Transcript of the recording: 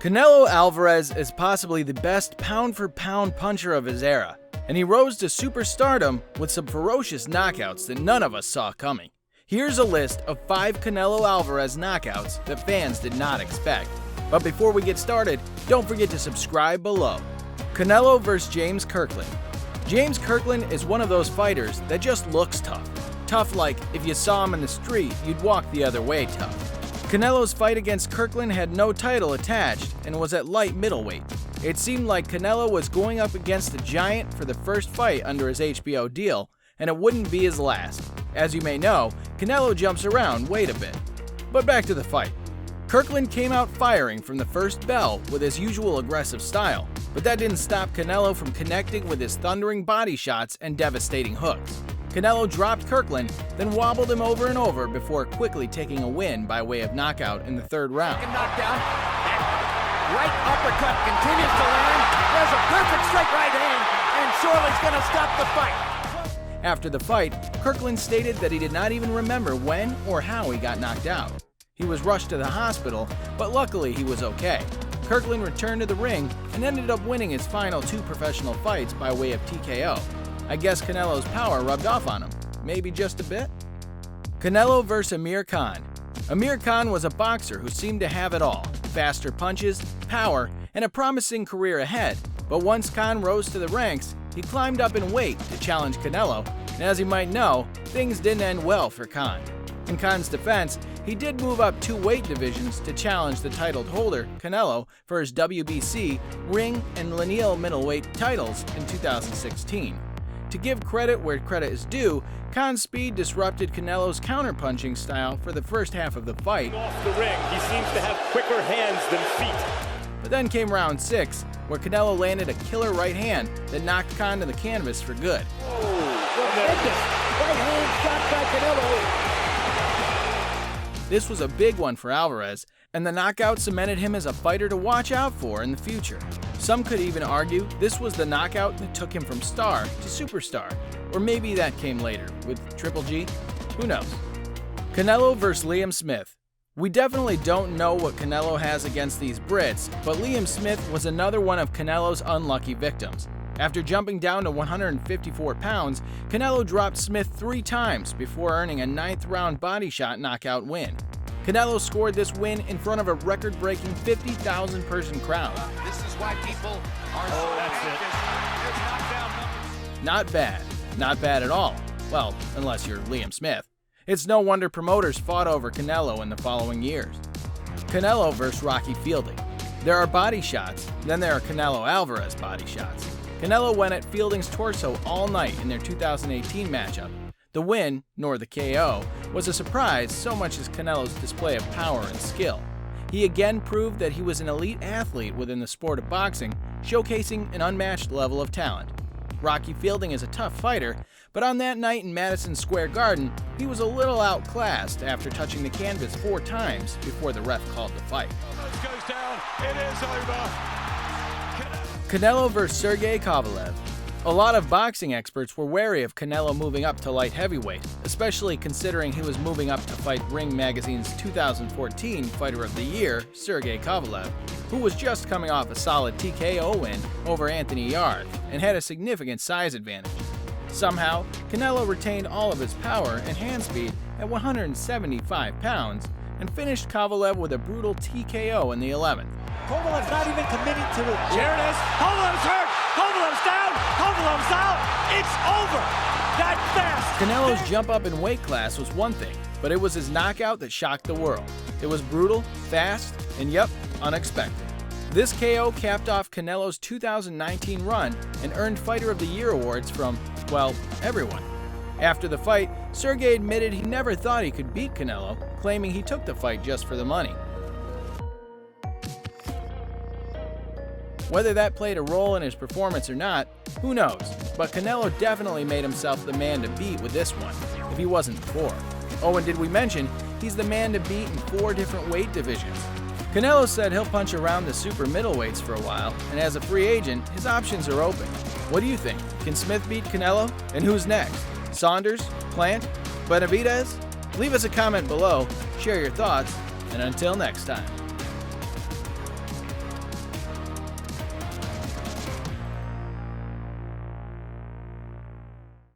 Canelo Alvarez is possibly the best pound-for-pound puncher of his era, and he rose to superstardom with some ferocious knockouts that none of us saw coming. Here's a list of 5 Canelo Alvarez knockouts that fans did not expect. But before we get started, don't forget to subscribe below. Canelo vs. James Kirkland. James Kirkland is one of those fighters that just looks tough. Tough like if you saw him in the street, you'd walk the other way tough. Canelo's fight against Kirkland had no title attached and was at light middleweight. It seemed like Canelo was going up against the giant for the first fight under his HBO deal, and it wouldn't be his last. As you may know, Canelo jumps around weight a bit. But back to the fight. Kirkland came out firing from the first bell with his usual aggressive style, but that didn't stop Canelo from connecting with his thundering body shots and devastating hooks. Canelo dropped Kirkland, then wobbled him over and over before quickly taking a win by way of knockout in the 3rd round. Knockdown. Right uppercut continues to land. There's a perfect straight right hand, and Shorely's going to stop the fight. After the fight, Kirkland stated that he did not even remember when or how he got knocked out. He was rushed to the hospital, but luckily he was okay. Kirkland returned to the ring and ended up winning his final 2 professional fights by way of TKO. I guess Canelo's power rubbed off on him, maybe just a bit. Canelo vs. Amir Khan. Amir Khan was a boxer who seemed to have it all: faster punches, power, and a promising career ahead. But once Khan rose to the ranks, he climbed up in weight to challenge Canelo, and as you might know, things didn't end well for Khan. In Khan's defense, he did move up 2 weight divisions to challenge the title holder, Canelo, for his WBC, ring, and lineal middleweight titles in 2016. To give credit where credit is due, Khan's speed disrupted Canelo's counterpunching style for the first half of the fight. Off the ring, he seems to have quicker hands than feet. But then came round 6, where Canelo landed a killer right hand that knocked Khan to the canvas for good. Tremendous right hand shot by Canelo. This was a big one for Alvarez, and the knockout cemented him as a fighter to watch out for in the future. Some could even argue this was the knockout that took him from star to superstar, or maybe that came later with Triple G, who knows. Canelo vs. Liam Smith. We definitely don't know what Canelo has against these Brits, but Liam Smith was another one of Canelo's unlucky victims. After jumping down to 154 pounds, Canelo dropped Smith 3 times before earning a 9th round body shot knockout win. Canelo scored this win in front of a record-breaking 50,000 person crowd. This is why people are so anxious. Not bad. Not bad at all. Well, unless you're Liam Smith. It's no wonder promoters fought over Canelo in the following years. Canelo vs. Rocky Fielding. There are body shots, then there are Canelo Alvarez body shots. Canelo went at Fielding's torso all night in their 2018 matchup. The win, nor the KO, was a surprise so much as Canelo's display of power and skill. He again proved that he was an elite athlete within the sport of boxing, showcasing an unmatched level of talent. Rocky Fielding is a tough fighter, but on that night in Madison Square Garden, he was a little outclassed after touching the canvas 4 times before the ref called the fight. Goes down. It is over. Canelo vs. Sergey Kovalev. A lot of boxing experts were wary of Canelo moving up to light heavyweight, especially considering he was moving up to fight Ring Magazine's 2014 Fighter of the Year, Sergey Kovalev, who was just coming off a solid TKO win over Anthony Yarde and had a significant size advantage. Somehow, Canelo retained all of his power and hand speed at 175 pounds and finished Kovalev with a brutal TKO in the 11th. Kovalev's not even committing to it. Here it is. Kovalev's hurt. Kovalev's down. Kovalev's out. It's over. That fast. Canelo's jump up in weight class was one thing, but it was his knockout that shocked the world. It was brutal, fast, and yep, unexpected. This KO capped off Canelo's 2019 run and earned Fighter of the Year awards from, well, everyone. After the fight, Sergey admitted he never thought he could beat Canelo, claiming he took the fight just for the money. Whether that played a role in his performance or not, who knows, but Canelo definitely made himself the man to beat with this one, if he wasn't before. Oh, and did we mention, he's the man to beat in 4 different weight divisions. Canelo said he'll punch around the super middleweights for a while, and as a free agent, his options are open. What do you think? Can Smith beat Canelo? And who's next? Saunders? Plant? Benavidez? Leave us a comment below, share your thoughts, and until next time.